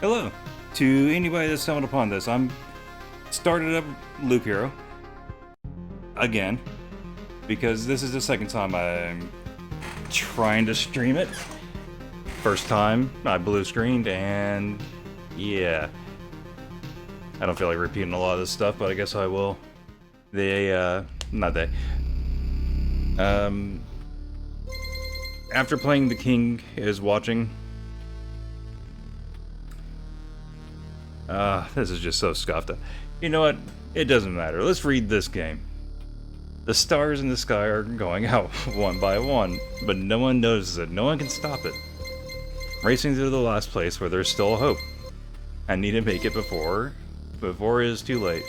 Hello to anybody that stumbled upon this. I'm started up Loop Hero again because this is the second time I'm trying to stream it. First time I blue screened, and yeah, I don't feel like repeating a lot of this stuff, but I guess I will. After playing The King is Watching. This is just so scuffed up. You know what? It doesn't matter. Let's read this game. The stars in the sky are going out one by one, but no one notices it. No one can stop it. Racing to the last place where there's still hope. I need to make it before it is too late.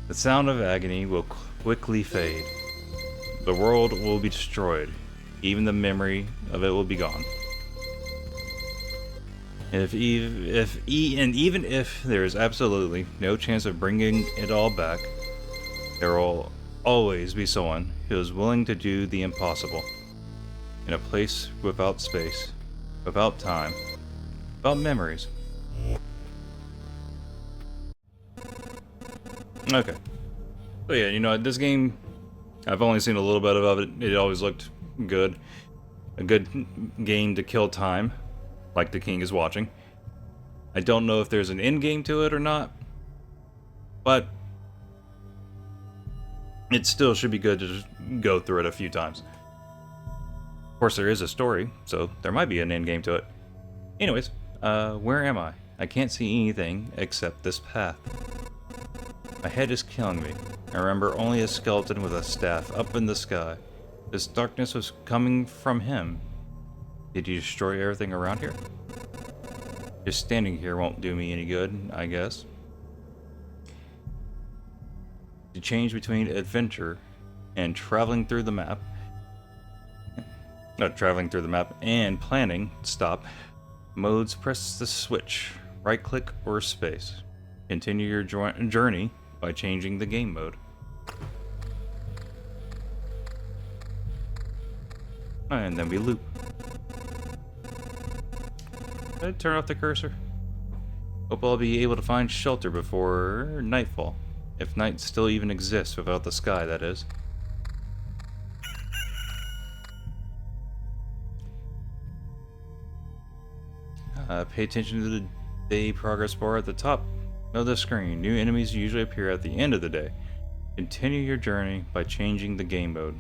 The sound of agony will quickly fade. The world will be destroyed. Even the memory of it will be gone. Even if there is absolutely no chance of bringing it all back, there will always be someone who is willing to do the impossible. In a place without space, without time, without memories. Okay. So yeah, you know, this game, I've only seen a little bit of it. It always looked good. A good game to kill time, like The King is Watching. I don't know if there's an end game to it or not, but it still should be good to just go through it a few times. Of course, there is a story, so there might be an end game to it. Anyways, where am I? I can't see anything except this path. My head is killing me. I remember only a skeleton with a staff up in the sky. This darkness was coming from him. Did you destroy everything around here? Just standing here won't do me any good, I guess. To change between adventure and traveling through the map. Traveling through the map and planning, stop. Modes, press the switch. Right click or space. Continue your journey by changing the game mode. And then we loop. Did I turn off the cursor? Hope I'll be able to find shelter before nightfall. If night still even exists without the sky, that is. Pay attention to the day progress bar at the top of the screen. New enemies usually appear at the end of the day. Continue your journey by changing the game mode.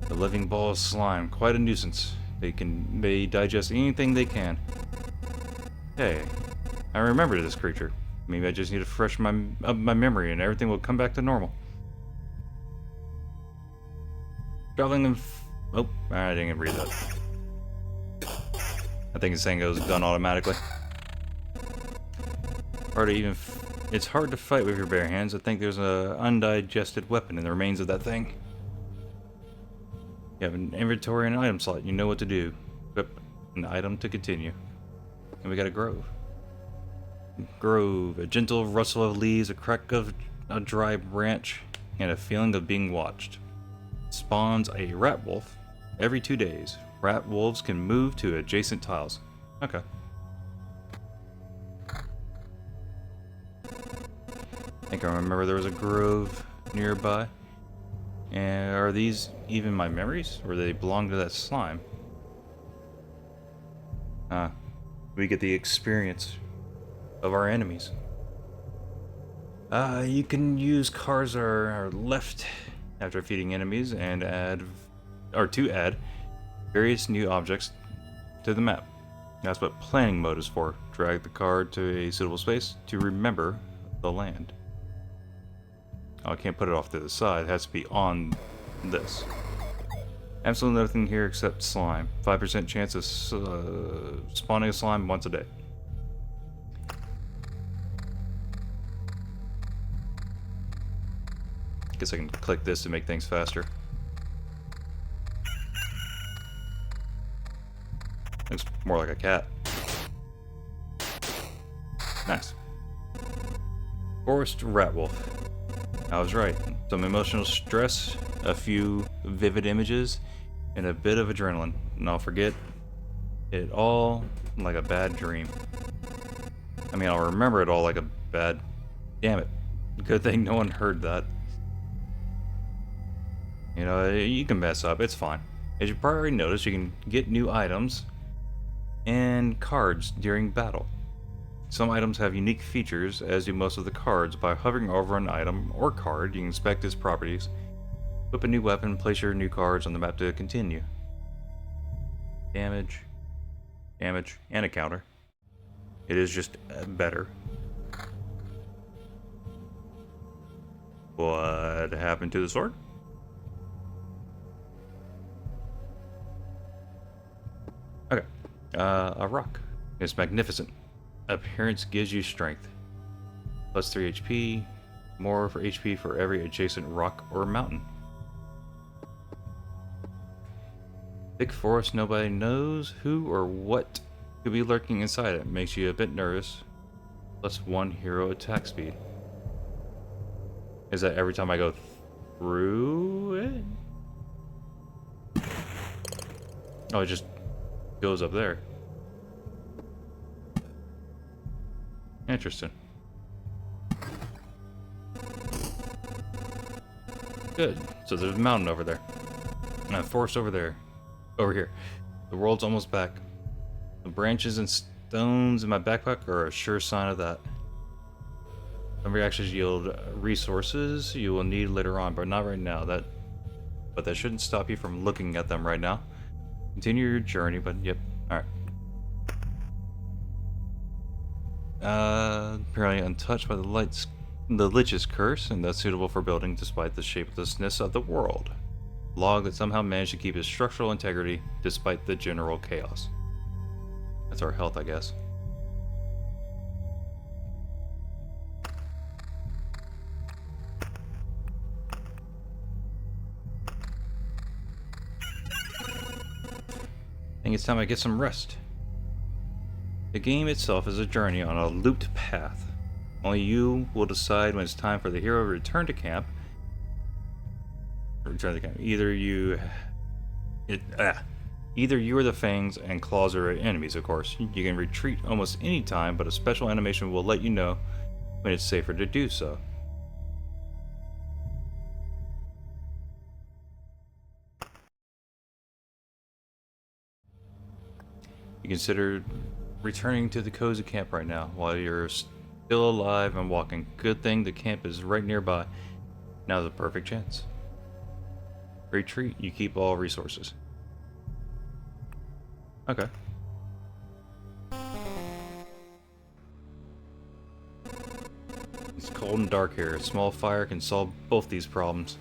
The living ball of slime, quite a nuisance. They digest anything they can. Hey, I remember this creature. Maybe I just need to freshen up my memory and everything will come back to normal. Traveling in oh, I didn't read that. I think it's saying it was done automatically. It's hard to fight with your bare hands. I think there's an undigested weapon in the remains of that thing. You have an inventory and an item slot. You know what to do. Equip an item to continue. And we got a grove. Grove. A gentle rustle of leaves, a crack of a dry branch, and a feeling of being watched. Spawns a rat wolf every 2 days. Rat wolves can move to adjacent tiles. Okay. I think I remember there was a grove nearby. And are these even my memories? Or do they belong to that slime? We get the experience of our enemies. You can use cars are left after feeding enemies and to add various new objects to the map. That's what planning mode is for. Drag the car to a suitable space to remember the land. Oh, I can't put it off to the side. It has to be on this. Absolutely nothing here except slime. 5% chance of spawning a slime once a day. Guess I can click this to make things faster. Looks more like a cat. Nice. Forest rat wolf. I was right. Some emotional stress, a few vivid images, and a bit of adrenaline. And I'll forget it all like a bad dream. I mean, I'll remember it all like a bad... Damn it. Good thing no one heard that. You know, you can mess up. It's fine. As you probably already noticed, you can get new items and cards during battle. Some items have unique features, as do most of the cards. By hovering over an item or card, you can inspect its properties, equip a new weapon, place your new cards on the map to continue. Damage, damage, and a counter. It is just better. What happened to the sword? Okay. A rock. It's magnificent. Appearance gives you strength. Plus 3 HP. More for HP for every adjacent rock or mountain. Thick forest, nobody knows who or what could be lurking inside it. Makes you a bit nervous. Plus 1 hero attack speed. Is that every time I go through it? Oh, it just goes up there. Interesting. Good. So there's a mountain over there. And a forest over there. Over here. The world's almost back. The branches and stones in my backpack are a sure sign of that. Some reactions yield resources you will need later on, but not right now. But that shouldn't stop you from looking at them right now. Continue your journey, but yep. Alright. Apparently untouched by the Lich's curse, and that's suitable for building despite the shapelessness of the world. Log that somehow managed to keep its structural integrity despite the general chaos. That's our health, I guess. I think it's time I get some rest. The game itself is a journey on a looped path. Only you will decide when it's time for the hero to return to camp. Either you or the fangs and claws are enemies, of course. You can retreat almost any time, but a special animation will let you know when it's safer to do so. You consider returning to the cozy camp right now while you're still alive and walking. Good thing the camp is right nearby. Now's a perfect chance. Retreat, you keep all resources. Okay. It's cold and dark here. A small fire can solve both these problems.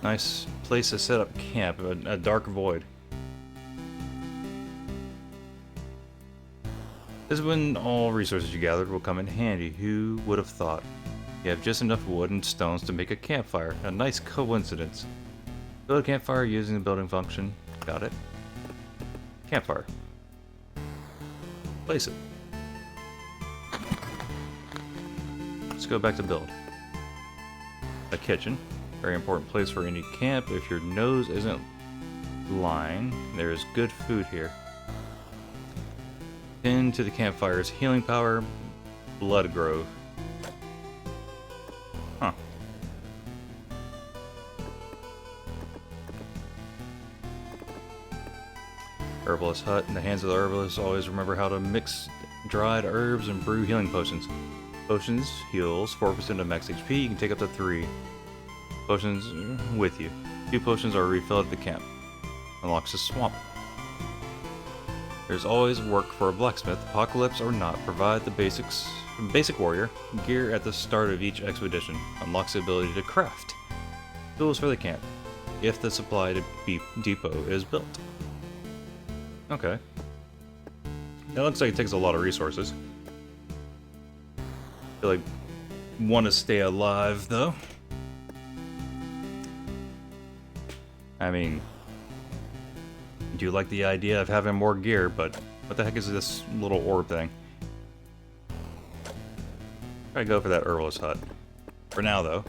Nice place to set up camp, a dark void. This is when all resources you gathered will come in handy. Who would have thought? You have just enough wood and stones to make a campfire. A nice coincidence. Build a campfire using the building function. Got it. Campfire. Place it. Let's go back to build. A kitchen. Very important place for any camp. If your nose isn't lying, there is good food here. Pinned to the campfire's healing power, Blood Grove. Huh. Herbalist hut. In the hands of the herbalist, always remember how to mix dried herbs and brew healing potions. Potions heals 4% of max HP. You can take up to 3 potions with you. 2 potions are refilled at the camp. Unlocks the swamp. There's always work for a blacksmith, apocalypse or not. Provide the basic warrior gear at the start of each expedition. Unlocks the ability to craft tools for the camp if the supply depot is built. Okay. That looks like it takes a lot of resources. I feel like want to stay alive though. I mean, I do like the idea of having more gear, but What the heck is this little orb thing? Try to go for that herbalist hut. For now, though.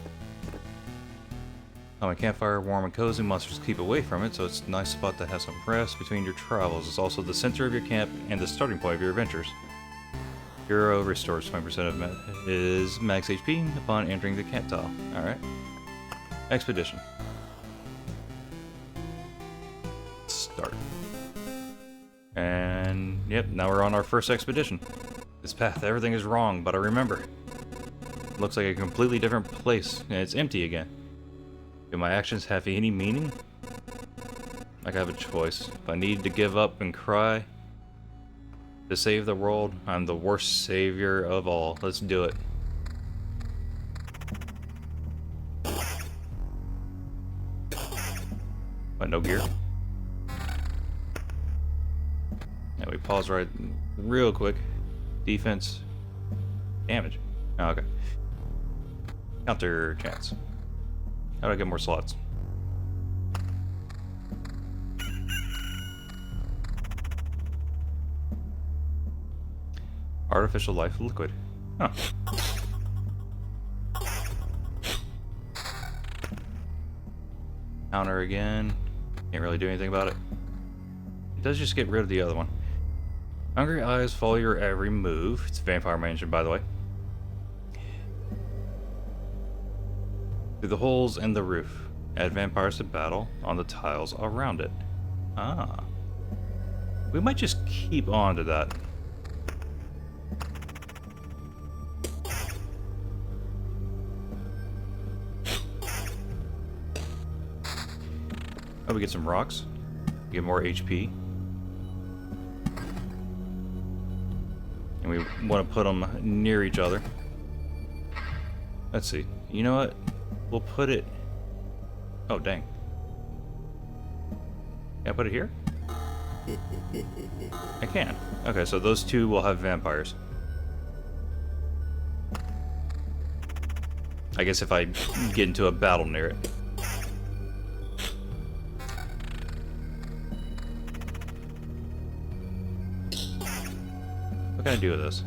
On a campfire, warm and cozy, monsters keep away from it, so it's a nice spot to have some rest between your travels. It's also the center of your camp and the starting point of your adventures. Hero restores 20% of his max HP upon entering the camp tile. Alright. Expedition. Start. And, yep, now we're on our first expedition. This path, everything is wrong, but I remember. It looks like a completely different place, and it's empty again. Do my actions have any meaning? Like I have a choice. If I need to give up and cry to save the world, I'm the worst savior of all. Let's do it. What, no gear? Yeah, we pause right real quick. Defense. Damage. Oh, okay. Counter chance. How do I get more slots? Artificial life liquid. Huh. Counter again. Can't really do anything about it. It does just get rid of the other one. Hungry eyes follow your every move. It's a vampire mansion, by the way. Through the holes in the roof. Add vampires to battle on the tiles around it. Ah. We might just keep on to that. Oh, we get some rocks. Get more HP. And we want to put them near each other. Let's see. You know what? We'll put it... Oh, dang. Can I put it here? I can. Okay, so those two will have vampires. I guess if I get into a battle near it. What can I do with this?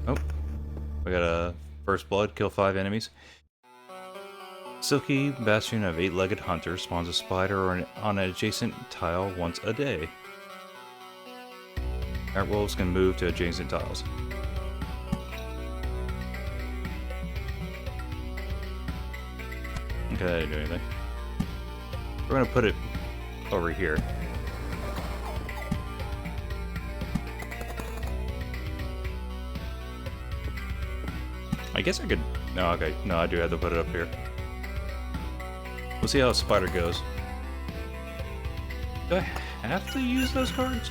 Oh. We got a first blood, kill 5 enemies. Silky bastion of 8-legged hunter spawns a spider on an adjacent tile once a day. Wolves can move to adjacent tiles. Okay, that didn't do anything. We're gonna put it over here. I guess I could... No, okay. No, I do have to put it up here. We'll see how a spider goes. Do I have to use those cards?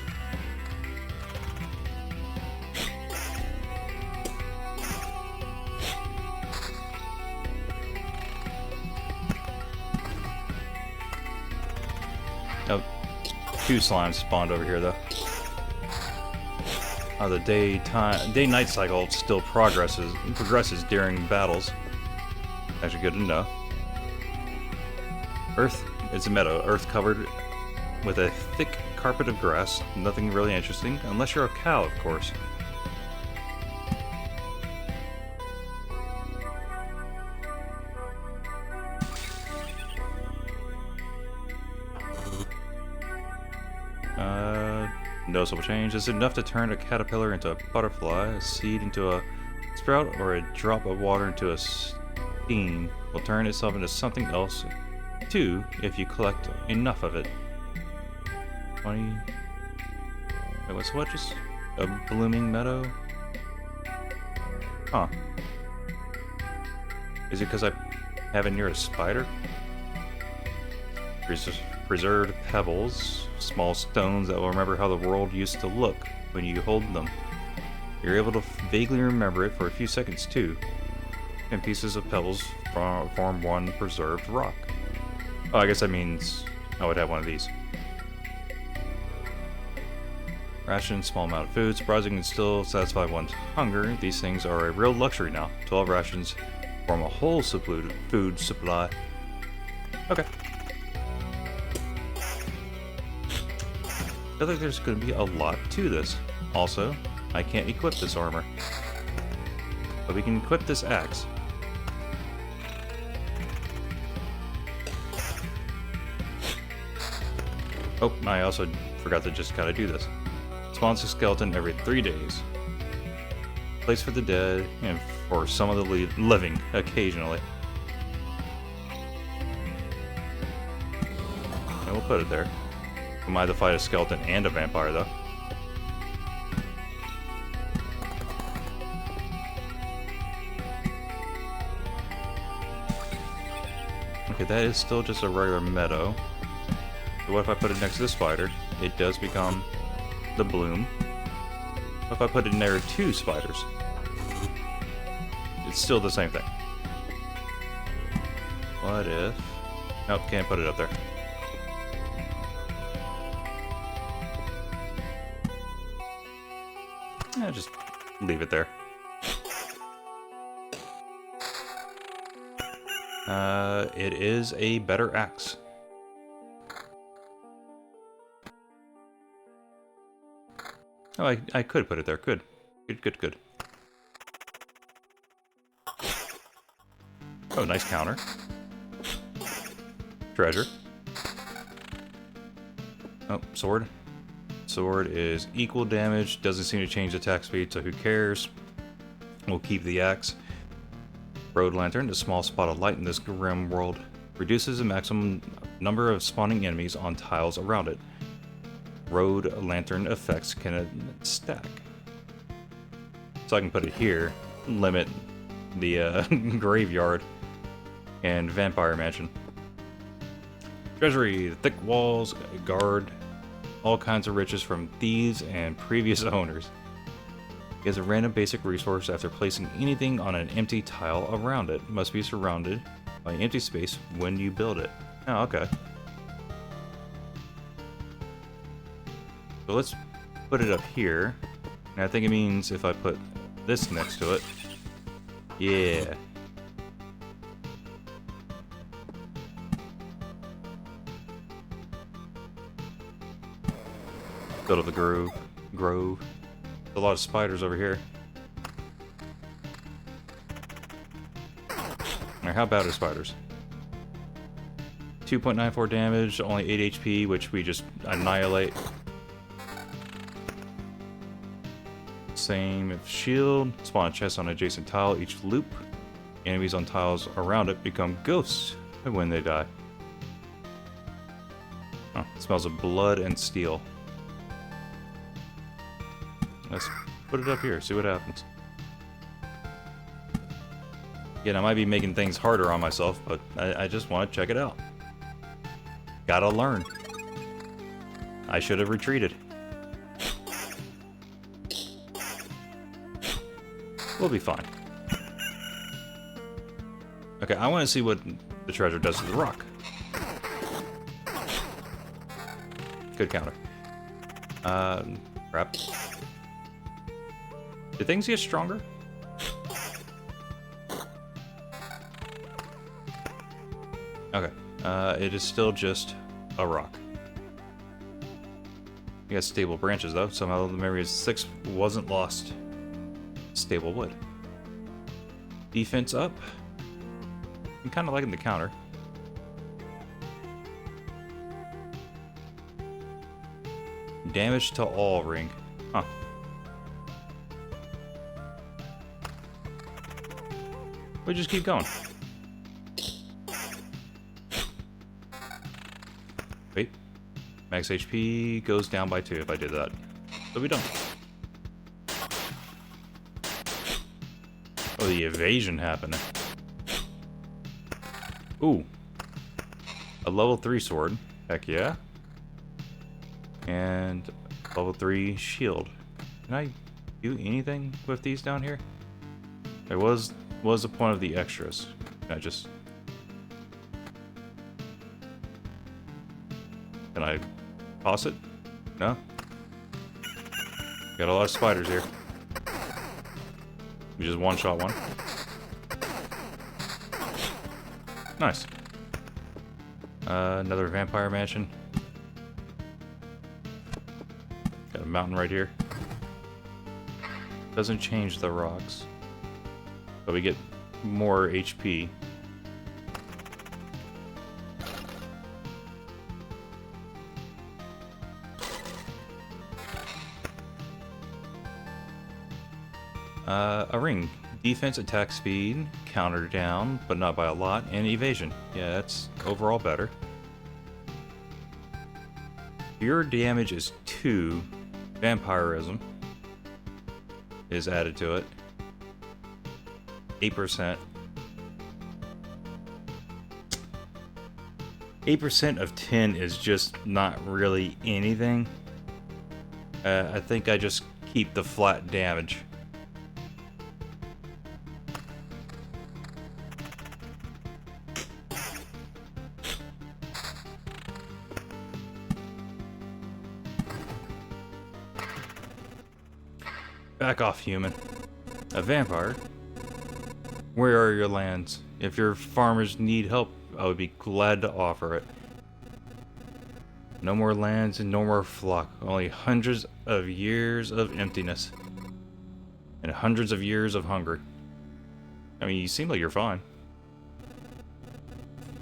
Oh, 2 slimes spawned over here, though. The day-night cycle still progresses during battles. Actually good to know. Earth is a meadow. Earth covered with a thick carpet of grass. Nothing really interesting, unless you're a cow, of course. Noticeable change. Is it enough to turn a caterpillar into a butterfly, a seed into a sprout, or a drop of water into a steam will turn itself into something else too if you collect enough of it. 20. Wait, what's what? Just a blooming meadow? Huh. Is it because I have it near a spider? Preserved pebbles, small stones that will remember how the world used to look when you hold them. You're able to vaguely remember it for a few seconds too. And pieces of pebbles form one preserved rock. Oh, I guess that means I would have one of these. Ration, small amount of food. Surprising and still satisfy one's hunger. These things are a real luxury now. 12 rations form a whole food supply. Okay. I feel like there's going to be a lot to this. Also, I can't equip this armor. But we can equip this axe. Oh, I also forgot to just gotta do this. Spawns a skeleton every 3 days. Place for the dead, and for some of the living, occasionally. And we'll put it there. We might have to fight a skeleton and a vampire, though. Okay, that is still just a regular meadow. But what if I put it next to the spider? It does become the bloom. What if I put it near 2 spiders? It's still the same thing. What if... Nope, can't put it up there. Just leave it there. It is a better axe. Oh, I could put it there. Good. Good. Oh, nice counter. Treasure. Oh, sword. Sword is equal damage. Doesn't seem to change attack speed, so who cares? We'll keep the axe. Road Lantern, a small spot of light in this grim world. Reduces the maximum number of spawning enemies on tiles around it. Road Lantern effects can stack. So I can put it here, limit the graveyard and vampire mansion. Treasury, thick walls, guard all kinds of riches from thieves and previous owners. Is a random basic resource after placing anything on an empty tile around it. Must be surrounded by empty space when you build it. Oh, okay. So let's put it up here. And I think it means if I put this next to it. Yeah. Build up the grove. A lot of spiders over here. Alright, how bad are spiders? 2.94 damage, only 8 HP, which we just annihilate. Same if shield. Spawn a chest on adjacent tile each loop. Enemies on tiles around it become ghosts when they die. Oh, it smells of blood and steel. Let's put it up here, see what happens. Again, I might be making things harder on myself, but I just want to check it out. Gotta learn. I should have retreated. We'll be fine. Okay, I want to see what the treasure does to the rock. Good counter. Crap. Did things get stronger? Okay. It is still just a rock. You got stable branches though. Somehow the memory of 6 wasn't lost. Stable wood. Defense up. I'm kind of liking the counter. Damage to all ring. Huh. We just keep going. Wait. Max HP goes down by 2 if I did that. So we don't. Oh, the evasion happened. Ooh. A level 3 sword. Heck yeah. And level 3 shield. Can I do anything with these down here? There was the point of the extras. Can I just... Can I toss it? No? Got a lot of spiders here. We just one-shot one. Nice. Another vampire mansion. mountain right here. Doesn't change the rocks, but we get more HP. A ring. Defense, attack speed, counter down, but not by a lot, and evasion. Yeah, that's overall better. Your damage is 2. Vampirism is added to it. 8%. 8% of 10 is just not really anything. I think I just keep the flat damage. Back off, human. A vampire? Where are your lands? If your farmers need help, I would be glad to offer it. No more lands and no more flock. Only hundreds of years of emptiness. And hundreds of years of hunger. I mean, you seem like you're fine.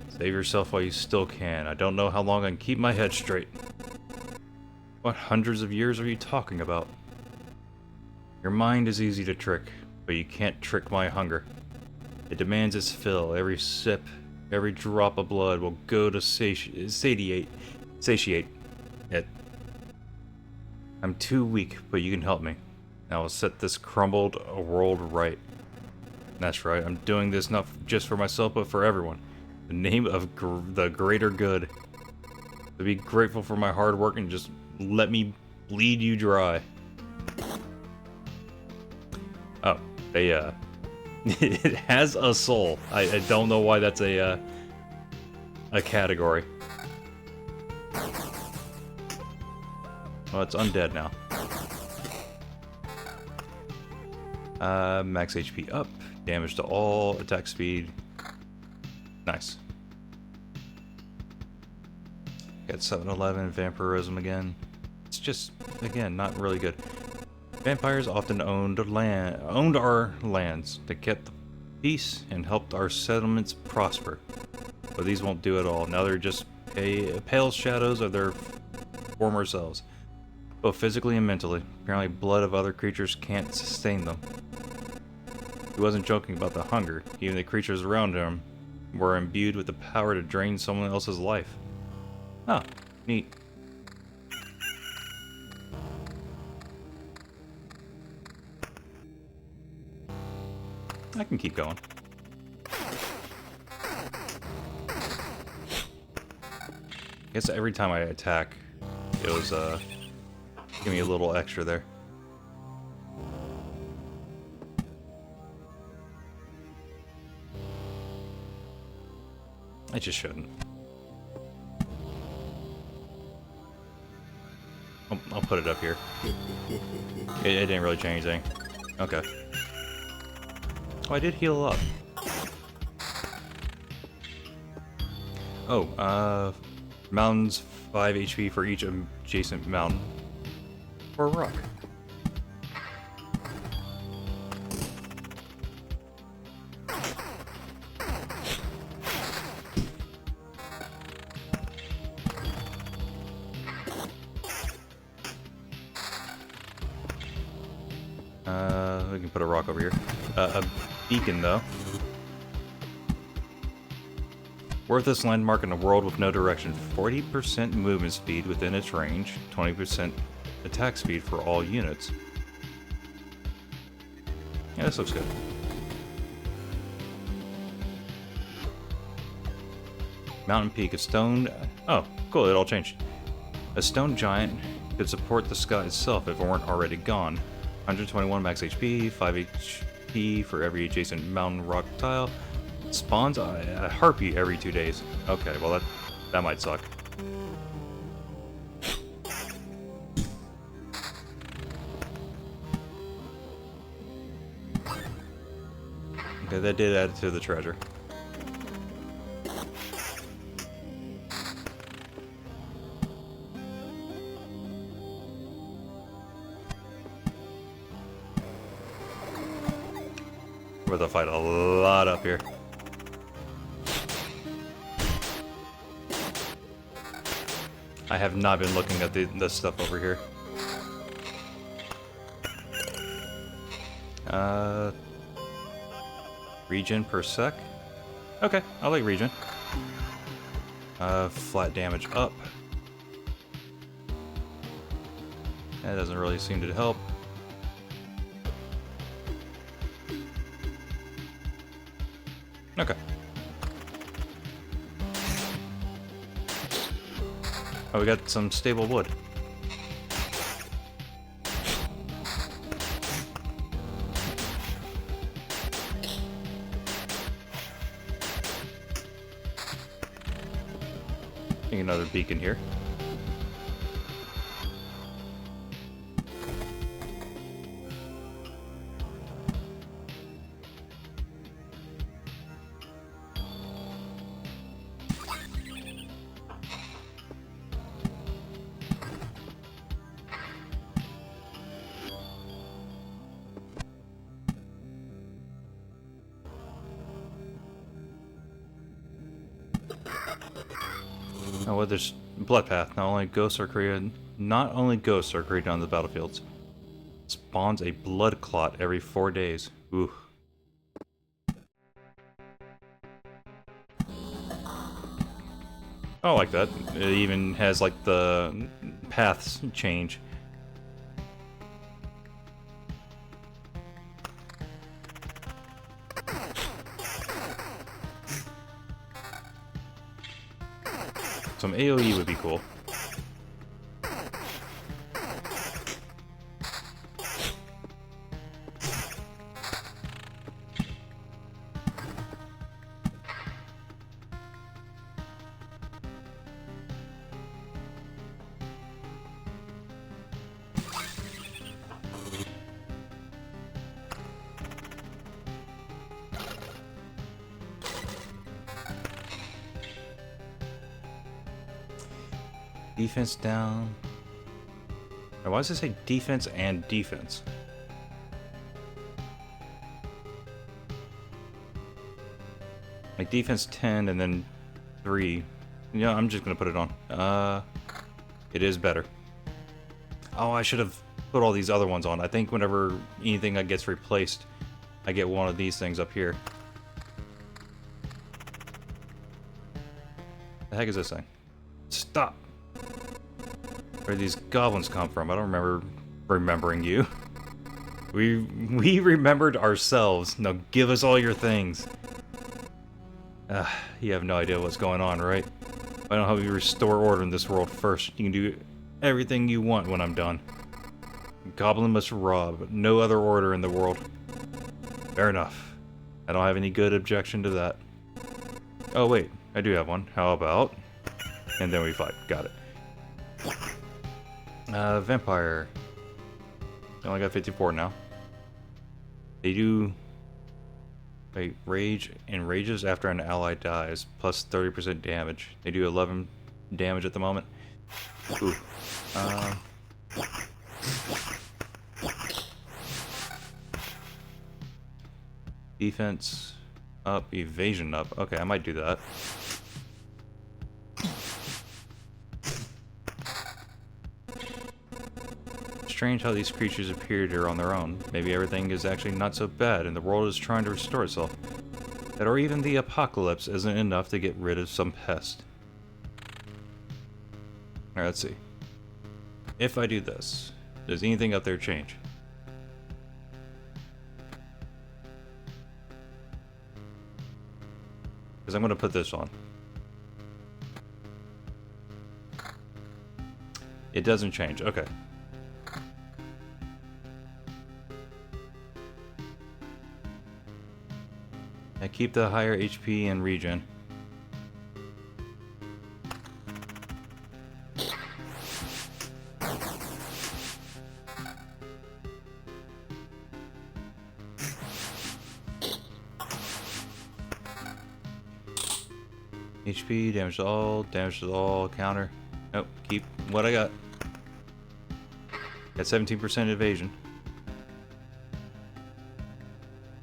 Save yourself while you still can. I don't know how long I can keep my head straight. What hundreds of years are you talking about? Your mind is easy to trick, but you can't trick my hunger. It demands its fill. Every sip, every drop of blood will go to satiate it. I'm too weak, but you can help me. I will set this crumbled world right. That's right, I'm doing this not just for myself, but for everyone. In the name of the greater good. To be grateful for my hard work and just let me bleed you dry. Oh, it has a soul. I don't know why that's a category. Well, it's undead now. Max HP up, damage to all, attack speed. Nice. Got 7-11, vampirism again. It's just, again, not really good. Vampires often owned our lands. They kept the peace and helped our settlements prosper. But these won't do it all. Now they're just pale shadows of their former selves. Both physically and mentally. Apparently blood of other creatures can't sustain them. He wasn't joking about the hunger. Even the creatures around him were imbued with the power to drain someone else's life. Oh, neat. I can keep going. I guess every time I attack, it was, give me a little extra there. I just shouldn't. I'll put it up here. It didn't really change anything. Okay. Oh, I did heal up. Oh, mountains 5 HP for each adjacent mountain. Or rock. We can put a rock over here. A beacon, though. Worthless landmark in a world with no direction. 40% movement speed within its range. 20% attack speed for all units. Yeah, this looks good. Mountain peak. A stone... Oh, cool, it all changed. A stone giant could support the sky itself if it weren't already gone. 121 max HP, 5 HP for every adjacent mountain rock tile. Spawns a harpy every 2 days. Okay, well that might suck. Okay, that did add to the treasure. We're about to fight a lot up here. I have not been looking at the stuff over here. Regen per sec. Okay, I like regen. Flat damage up. That doesn't really seem to help. Okay. Oh, we got some stable wood. Another beacon here. Oh, well, there's Bloodpath. Not only ghosts are created on the battlefields. Spawns a blood clot every 4 days. Ooh. I like that. It even has like the paths change. Some AoE would be cool. Defense down. Now, why does it say defense and defense? Like defense 10 and then 3. Yeah, I'm just gonna put it on. It is better. Oh, I should have put all these other ones on. I think whenever anything that gets replaced, I get one of these things up here. The heck is this thing? Stop! Where these goblins come from? I don't remember remembering you. We remembered ourselves. Now give us all your things. You have no idea what's going on, right? I don't help you restore order in this world first. You can do everything you want when I'm done. Goblin must rob. No other order in the world. Fair enough. I don't have any good objection to that. Oh wait, I do have one. How about? And then we fight. Got it. Vampire. I only got 54 now. They do... Wait, rage enrages after an ally dies, plus 30% damage. They do 11 damage at the moment. Ooh. Defense up, evasion up. Okay, I might do that. Strange how these creatures appeared here on their own. Maybe everything is actually not so bad and the world is trying to restore itself. That or even the apocalypse isn't enough to get rid of some pest. Alright, let's see. If I do this, does anything up there change? Because I'm going to put this on. It doesn't change. Okay. I keep the higher HP and regen. HP, damage to all, counter. Nope, keep what I got. Got 17% evasion.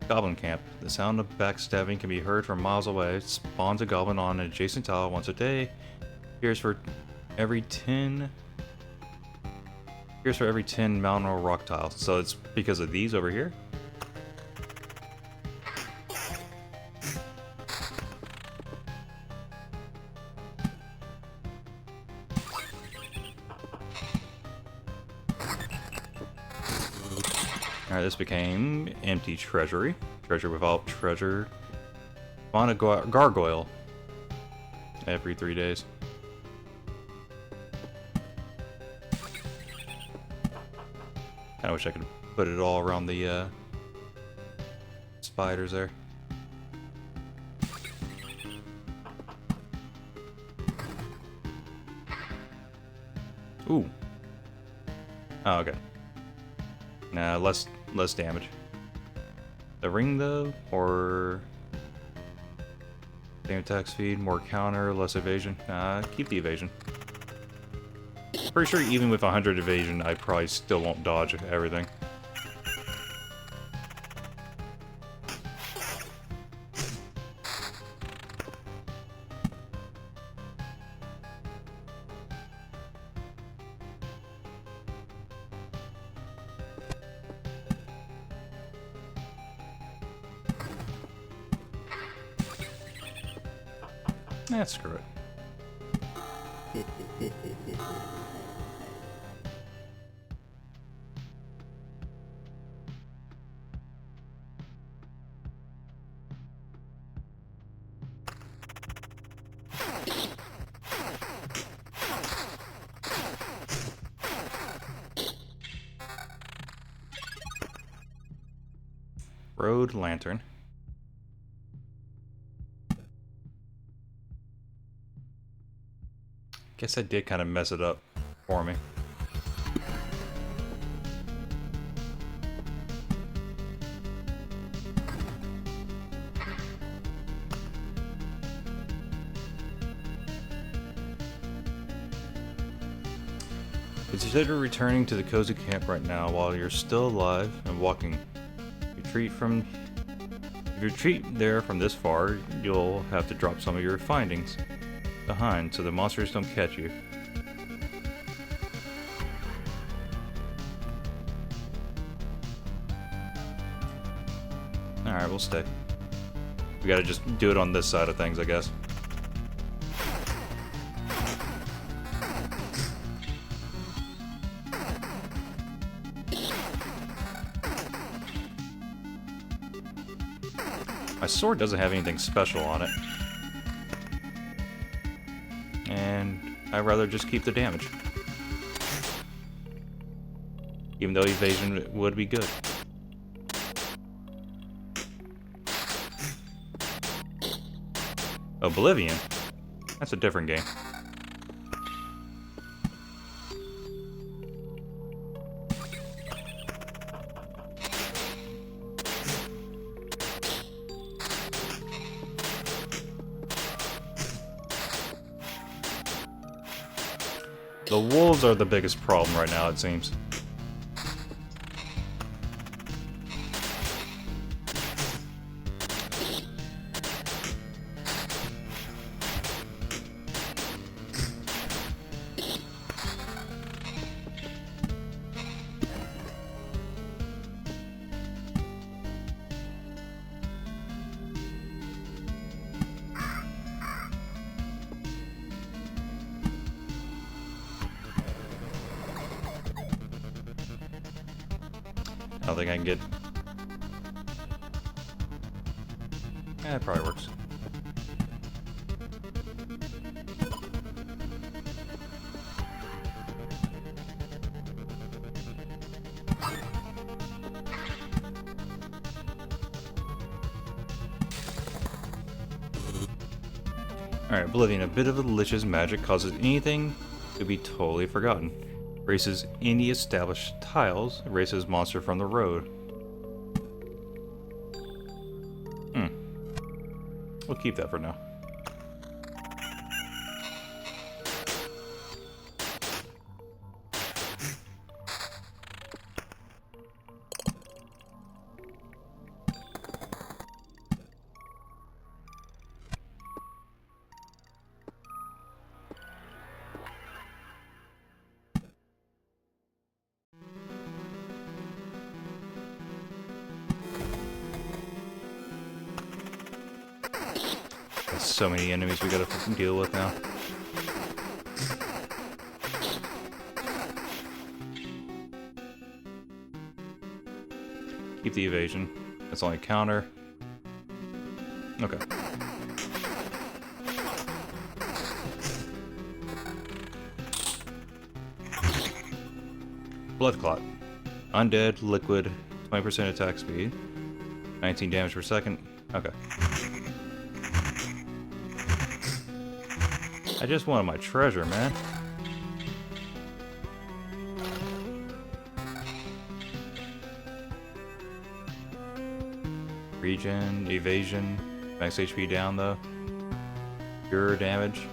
Goblin camp. The sound of backstabbing can be heard from miles away. It spawns a goblin on an adjacent tile once a day. Here's for every 10 mountain or rock tiles. So it's because of these over here. Alright, this became empty treasury. Treasure without treasure. Spawn a gargoyle every 3 days. I wish I could put it all around the spiders there. Ooh. Oh, okay. Nah, less damage. The ring though, or same attack speed, more counter, less evasion. Nah, keep the evasion. Pretty sure even with 100 evasion, I probably still won't dodge everything. Screw it. Road lantern. Guess I did kind of mess it up for me. Consider returning to the cozy camp right now while you're still alive and walking. If you retreat there from this far, you'll have to drop some of your findings behind so the monsters don't catch you. Alright, we'll stay. We gotta just do it on this side of things, I guess. My sword doesn't have anything special on it. And I'd rather just keep the damage. Even though evasion would be good. Oblivion? That's a different game. The wolves are the biggest problem right now, it seems. I don't think I can get... Yeah, it probably works. Alright, Oblivion. A bit of a lich's magic causes anything to be totally forgotten. Erases any established tiles, erases monster from the road. We'll keep that for now. so many enemies we gotta fucking deal with now. Keep the evasion. That's only a counter. Okay. Blood Clot. Undead, liquid, 20% attack speed. 19 damage per second. Okay. I just wanted my treasure, man. Regen, evasion, max HP down though. Pure damage.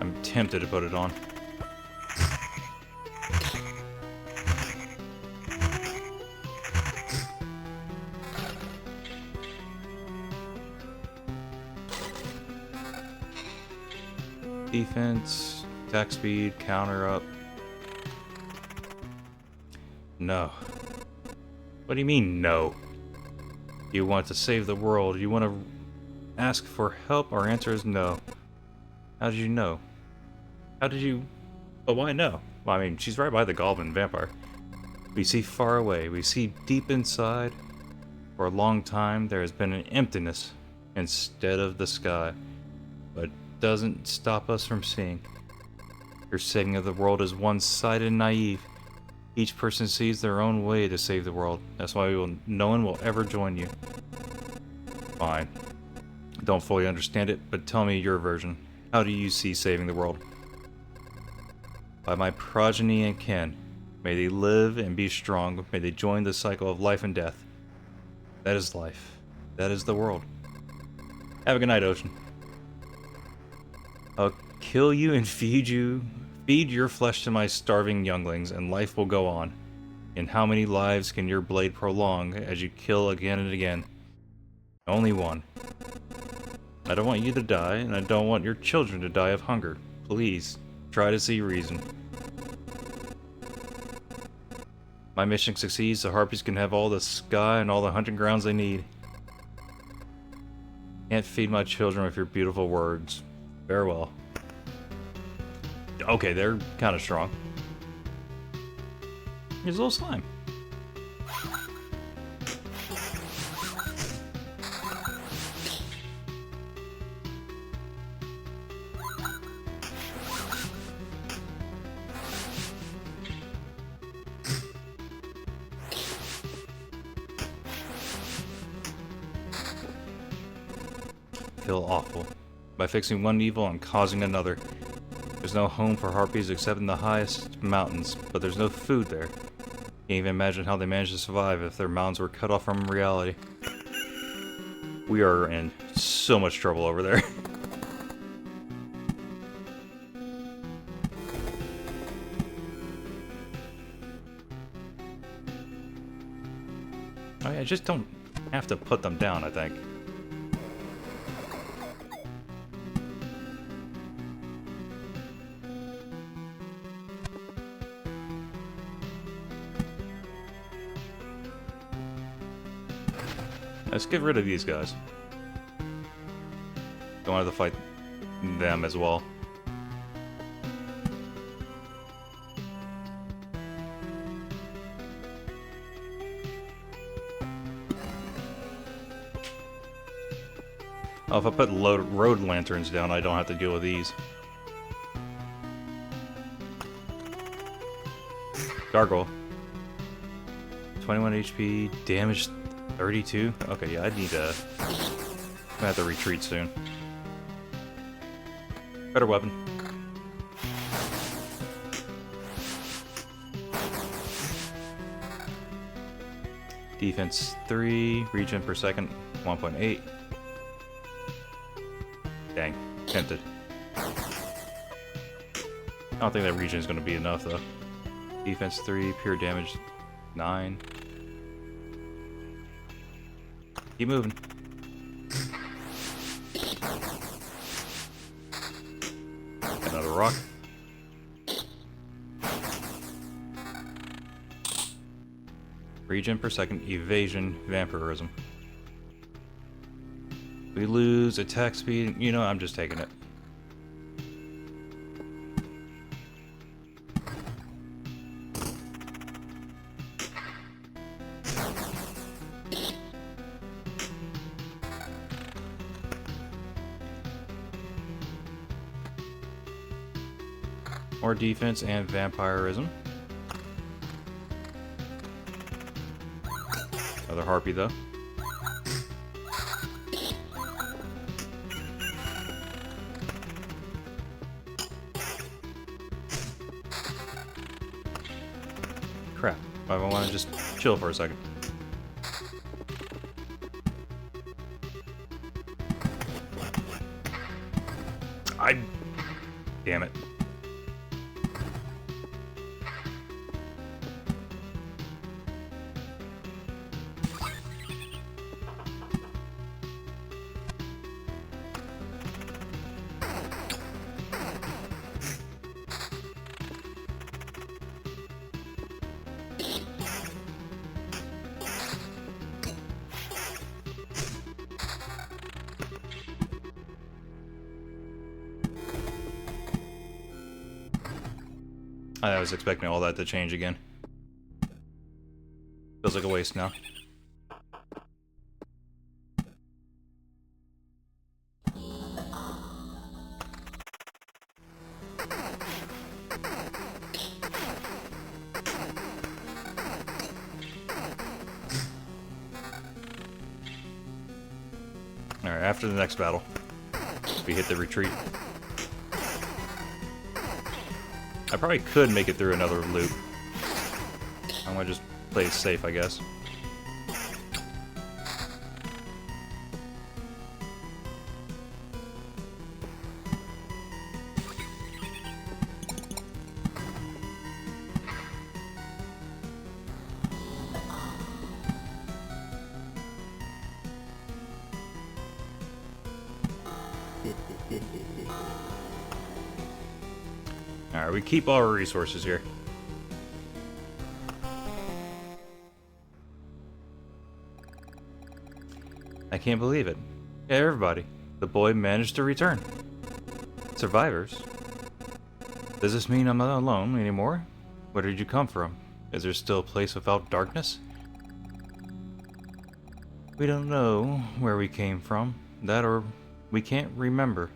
I'm tempted to put it on. Defense, attack speed, counter up. No. What do you mean, no? You want to save the world. You want to ask for help? Our answer is no. How did you know? How did you... But why no? Well, I mean, she's right by the goblin vampire. We see far away. We see deep inside. For a long time, there has been an emptiness instead of the sky. But doesn't stop us from seeing. Your saving of the world is one-sided and naive. Each person sees their own way to save the world. That's why no one will ever join you. Fine. Don't fully understand it, but tell me your version. How do you see saving the world? By my progeny and kin. May they live and be strong. May they join the cycle of life and death. That is life. That is the world. Have a good night, Ocean. I'll kill you and feed your flesh to my starving younglings, and life will go on. And how many lives can your blade prolong as you kill again and again? Only one. I don't want you to die, and I don't want your children to die of hunger. Please, try to see reason. My mission succeeds, the Harpies can have all the sky and all the hunting grounds they need. Can't feed my children with your beautiful words. Farewell. Okay, they're kind of strong. Here's a little slime. Feel awful. By fixing one evil and causing another. There's no home for harpies except in the highest mountains, but there's no food there. Can't even imagine how they managed to survive if their mountains were cut off from reality. We are in so much trouble over there. I just don't have to put them down, I think. Let's get rid of these guys. Don't have to fight them as well. Oh, if I put road lanterns down, I don't have to deal with these. Gargoyle. 21 HP, damage 32? Okay, yeah, I need to... I'm gonna have to retreat soon. Better weapon. Defense 3, regen per second 1.8. Dang, tempted. I don't think that regen is going to be enough though. Defense 3, pure damage 9. Keep moving. Another rock. Regen per second, evasion, vampirism. We lose attack speed. You know, I'm just taking it. More defense and vampirism. Another harpy though. Crap. I want to just chill for a second. Damn it. I was expecting all that to change again. Feels like a waste now. Alright, after the next battle, we hit the retreat. I probably could make it through another loop. I'm gonna just play it safe, I guess. Alright, we keep all our resources here. I can't believe it. Hey, everybody. The boy managed to return. Survivors? Does this mean I'm not alone anymore? Where did you come from? Is there still a place without darkness? We don't know where we came from. That or we can't remember.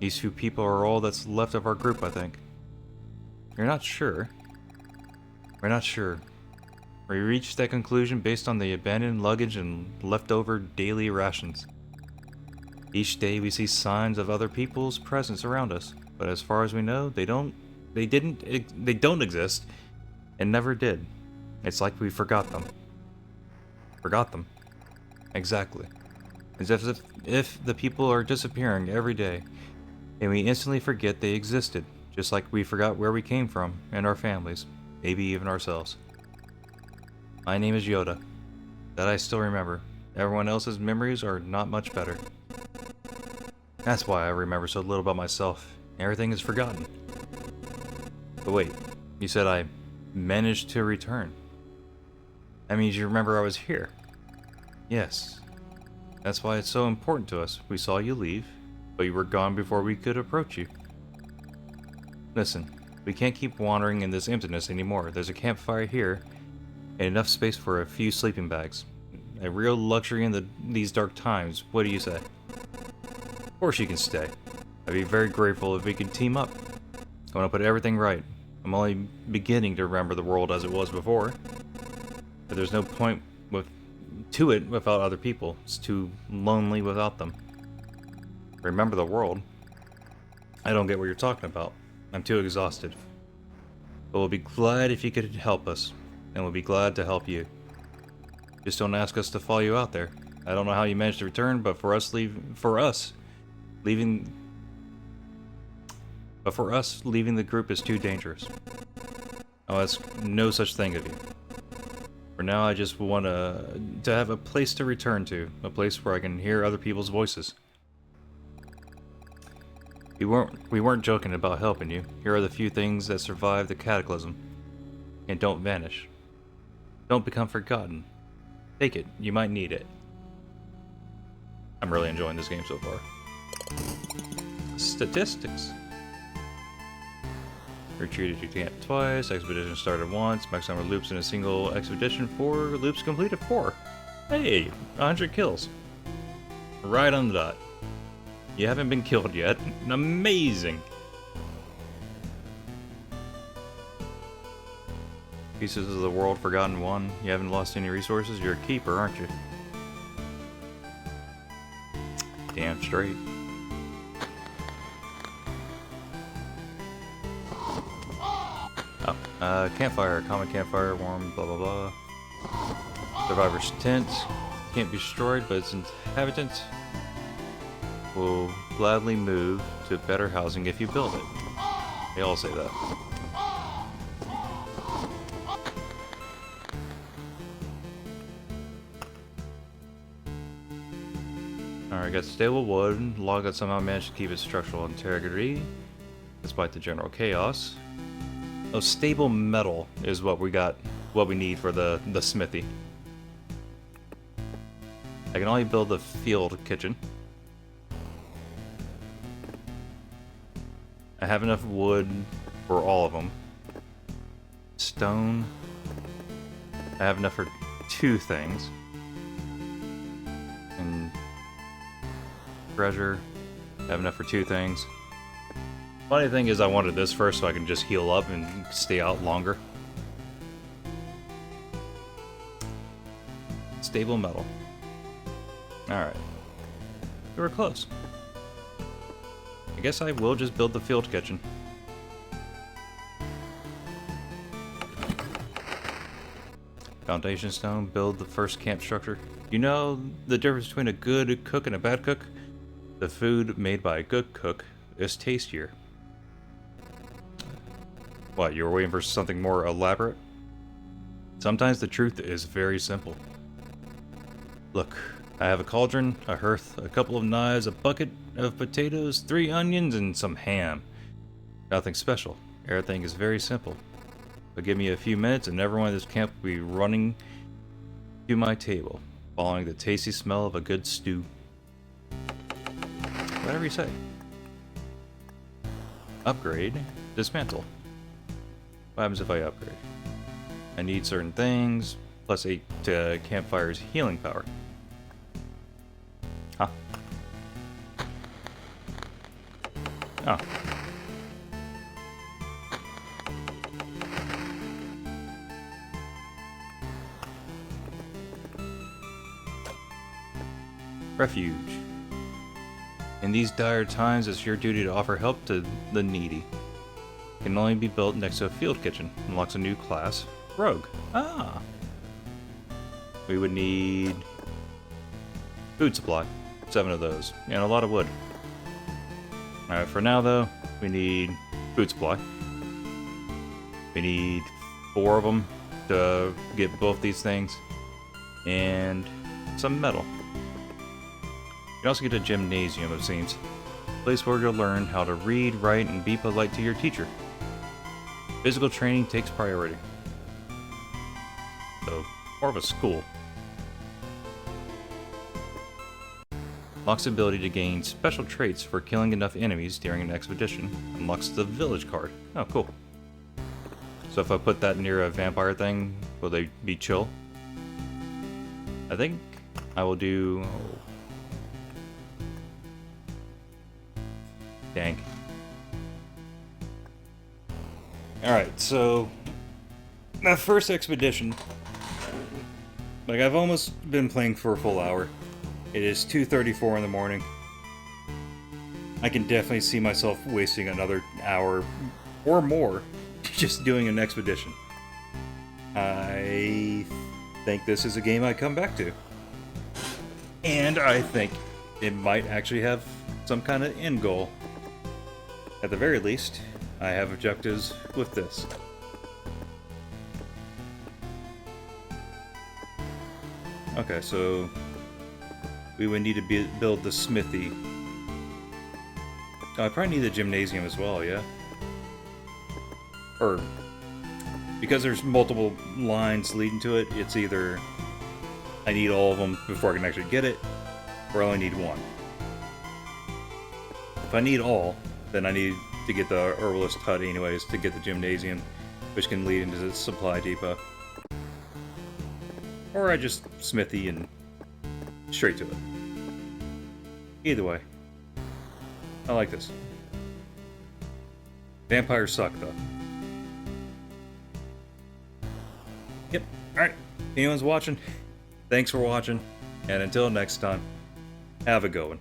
These few people are all that's left of our group, I think. You're not sure? We're not sure. We reached that conclusion based on the abandoned luggage and leftover daily rations. Each day we see signs of other people's presence around us, but as far as we know, they don't exist and never did. It's like we forgot them. Forgot them. Exactly. As if the people are disappearing every day, and we instantly forget they existed, just like we forgot where we came from and our families, maybe even ourselves. My name is Yoda. That I still remember. Everyone else's memories are not much better. That's why I remember so little about myself. Everything is forgotten. But wait, you said I managed to return. That means you remember I was here. Yes. That's why it's so important to us. We saw you leave, but you were gone before we could approach you. Listen, we can't keep wandering in this emptiness anymore. There's a campfire here, and enough space for a few sleeping bags. A real luxury in these dark times. What do you say? Of course you can stay. I'd be very grateful if we could team up. I want to put everything right. I'm only beginning to remember the world as it was before. But there's no point to it without other people. It's too lonely without them. Remember the world? I don't get what you're talking about. I'm too exhausted. But we'll be glad if you could help us. And we'll be glad to help you. Just don't ask us to follow you out there. I don't know how you managed to return, but for us leaving the group is too dangerous. I'll ask no such thing of you. For now, I just want to have a place to return to, a place where I can hear other people's voices. We weren't joking about helping you. Here are the few things that survive the cataclysm and don't vanish. Don't become forgotten. Take it. You might need it. I'm really enjoying this game so far. Statistics. Retreated to camp twice. Expedition started once. Max number of loops in a single expedition 4. Loops completed 4. Hey, 100 kills. Right on the dot. You haven't been killed yet. Amazing. Pieces of the world forgotten 1. You haven't lost any resources. You're a keeper, aren't you? Damn straight. Oh, campfire, common campfire, warm, blah blah blah. Survivor's tent can't be destroyed, but its inhabitants will gladly move to better housing if you build it. They all say that. Alright, got stable wood. Log that somehow managed to keep its structural integrity despite the general chaos. Oh, stable metal is what we got, what we need for the smithy. I can only build the field kitchen. I have enough wood for all of them. Stone. I have enough for 2 things. And treasure. I have enough for 2 things. Funny thing is I wanted this first so I can just heal up and stay out longer. Stable metal. Alright. We were close. I guess I will just build the field kitchen. Foundation stone, build the first camp structure. You know the difference between a good cook and a bad cook? The food made by a good cook is tastier. What, you were waiting for something more elaborate? Sometimes the truth is very simple. Look, I have a cauldron, a hearth, a couple of knives, a bucket of potatoes, 3 onions, and some ham. Nothing special. Everything is very simple. But give me a few minutes and everyone in this camp will be running to my table, following the tasty smell of a good stew. Whatever you say. Upgrade. Dismantle. What happens if I upgrade? I need certain things, plus 8 to campfire's healing power. Huh? Oh. Refuge. In these dire times, it's your duty to offer help to the needy. Can only be built next to a field kitchen. Unlocks a new class, Rogue. Ah. We would need food supply, 7 of those, and a lot of wood. Alright, for now though, we need food supply. We need 4 of them to get both these things, and some metal. You can also get a gymnasium, it seems. A place where you'll learn how to read, write, and be polite to your teacher. Physical training takes priority. So, more of a school. Unlocks the ability to gain special traits for killing enough enemies during an expedition. Unlocks the village card. Oh, cool. So if I put that near a vampire thing, will they be chill? I think I will do... Dang. Alright, so... that first expedition... like, I've almost been playing for a full hour. It is 2:34 in the morning. I can definitely see myself wasting another hour or more just doing an expedition. I think this is a game I come back to. And I think it might actually have some kind of end goal. At the very least, I have objectives with this. Okay, so we would need to build the smithy. Oh, I probably need the gymnasium as well, yeah? Or because there's multiple lines leading to it, it's either I need all of them before I can actually get it, or I only need one. If I need all, then I need to get the herbalist hut anyways to get the gymnasium, which can lead into the supply depot. Or I just smithy and straight to it. Either way, I like this. Vampires suck, though. Yep, alright. Anyone's watching, thanks for watching, and until next time, have a good one.